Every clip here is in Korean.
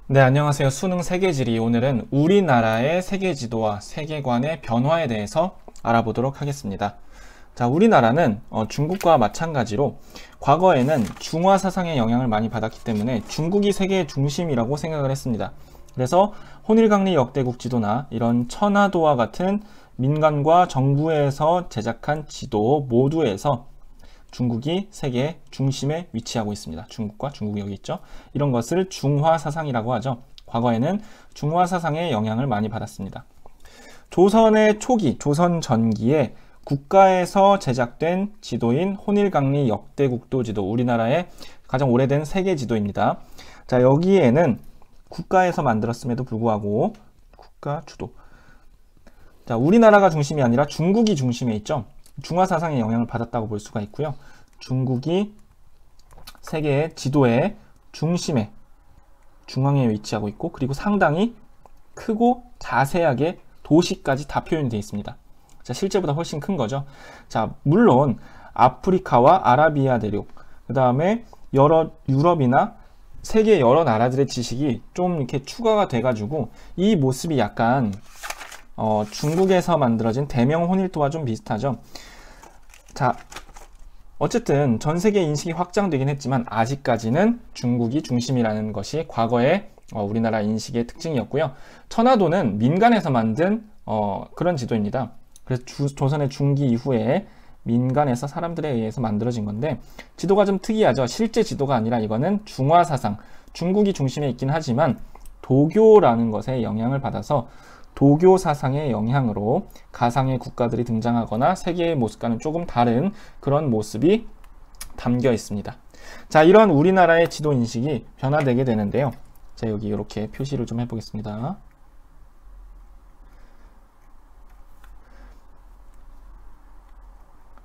네, 안녕하세요. 수능 세계지리. 오늘은 우리나라의 세계지도와 세계관의 변화에 대해서 알아보도록 하겠습니다. 자, 우리나라는 중국과 마찬가지로 과거에는 중화 사상의 영향을 많이 받았기 때문에 중국이 세계의 중심이라고 생각을 했습니다. 그래서 혼일강리 역대국 지도나 이런 천하도와 같은 민간과 정부에서 제작한 지도 모두에서 중국이 세계의 중심에 위치하고 있습니다. 중국과 중국이 여기 있죠. 이런 것을 중화 사상이라고 하죠. 과거에는 중화 사상의 영향을 많이 받았습니다. 조선의 초기, 조선 전기에 국가에서 제작된 지도인 혼일강리 역대국도 지도, 우리나라의 가장 오래된 세계 지도입니다. 자, 여기에는 국가에서 만들었음에도 불구하고 국가 주도. 자, 우리나라가 중심이 아니라 중국이 중심에 있죠. 중화 사상의 영향을 받았다고 볼 수가 있고요. 중국이 세계의 지도의 중심에, 중앙에 위치하고 있고, 그리고 상당히 크고 자세하게 도시까지 다 표현이 되어 있습니다. 자, 실제보다 훨씬 큰 거죠. 자, 물론 아프리카와 아라비아 대륙, 그 다음에 여러 유럽이나 세계 여러 나라들의 지식이 좀 이렇게 추가가 돼가지고 이 모습이 약간 중국에서 만들어진 대명 혼일도와 좀 비슷하죠. 자, 어쨌든 전 세계 인식이 확장되긴 했지만 아직까지는 중국이 중심이라는 것이 과거의 우리나라 인식의 특징이었고요. 천하도는 민간에서 만든 그런 지도입니다. 그래서 조선의 중기 이후에 민간에서 사람들에 의해서 만들어진 건데, 지도가 좀 특이하죠. 실제 지도가 아니라 이거는 중화 사상, 중국이 중심에 있긴 하지만 도교라는 것에 영향을 받아서 도교 사상의 영향으로 가상의 국가들이 등장하거나 세계의 모습과는 조금 다른 그런 모습이 담겨 있습니다. 자, 이런 우리나라의 지도 인식이 변화되게 되는데요. 자, 여기 이렇게 표시를 좀 해보겠습니다.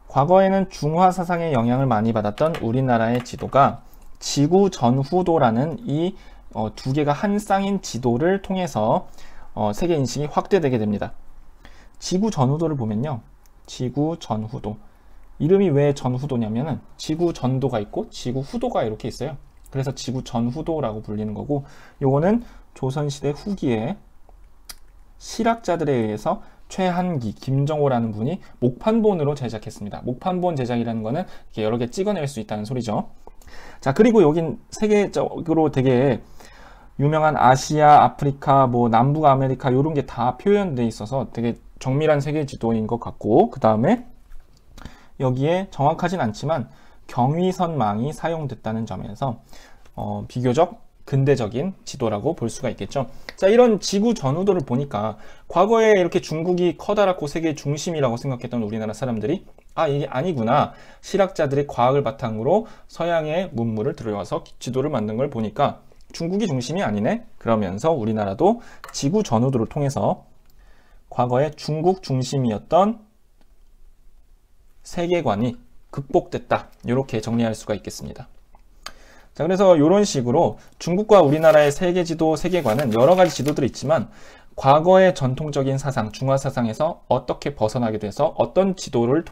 과거에는 중화 사상의 영향을 많이 받았던 우리나라의 지도가 지구 전후도라는 이 두 개가 한 쌍인 지도를 통해서 세계 인식이 확대되게 됩니다. 지구 전후도를 보면요. 지구 전후도. 이름이 왜 전후도냐면은 지구 전도가 있고 지구 후도가 이렇게 있어요. 그래서 지구 전후도라고 불리는 거고, 요거는 조선시대 후기에 실학자들에 의해서 최한기, 김정호라는 분이 목판본으로 제작했습니다. 목판본 제작이라는 거는 이렇게 여러 개 찍어낼 수 있다는 소리죠. 자, 그리고 여긴 세계적으로 되게 유명한 아시아, 아프리카, 뭐 남북 아메리카 이런 게 다 표현되어 있어서 되게 정밀한 세계 지도인 것 같고, 그 다음에 여기에 정확하진 않지만 경위선망이 사용됐다는 점에서 비교적 근대적인 지도라고 볼 수가 있겠죠. 자, 이런 지구 전후도를 보니까 과거에 이렇게 중국이 커다랗고 세계 중심이라고 생각했던 우리나라 사람들이 이게 아니구나, 실학자들의 과학을 바탕으로 서양의 문물을 들여와서 지도를 만든 걸 보니까 중국이 중심이 아니네, 그러면서 우리나라도 지구 전후도를 통해서 과거에 중국 중심이었던 세계관이 극복됐다, 이렇게 정리할 수가 있겠습니다. 자, 그래서 이런 식으로 중국과 우리나라의 세계지도, 세계관은 여러 가지 지도들이 있지만 과거의 전통적인 사상, 중화 사상에서 어떻게 벗어나게 돼서 어떤 지도를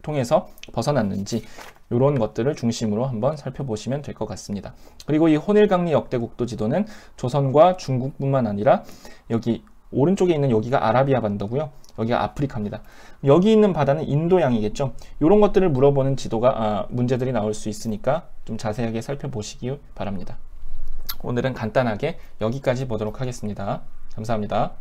통해서 벗어났는지, 이런 것들을 중심으로 한번 살펴보시면 될 것 같습니다. 그리고 이 혼일강리 역대국도 지도는 조선과 중국뿐만 아니라 여기 오른쪽에 있는 여기가 아라비아 반도고요. 여기가 아프리카입니다. 여기 있는 바다는 인도양이겠죠. 이런 것들을 물어보는 문제들이 나올 수 있으니까 좀 자세하게 살펴보시기 바랍니다. 오늘은 간단하게 여기까지 보도록 하겠습니다. 감사합니다.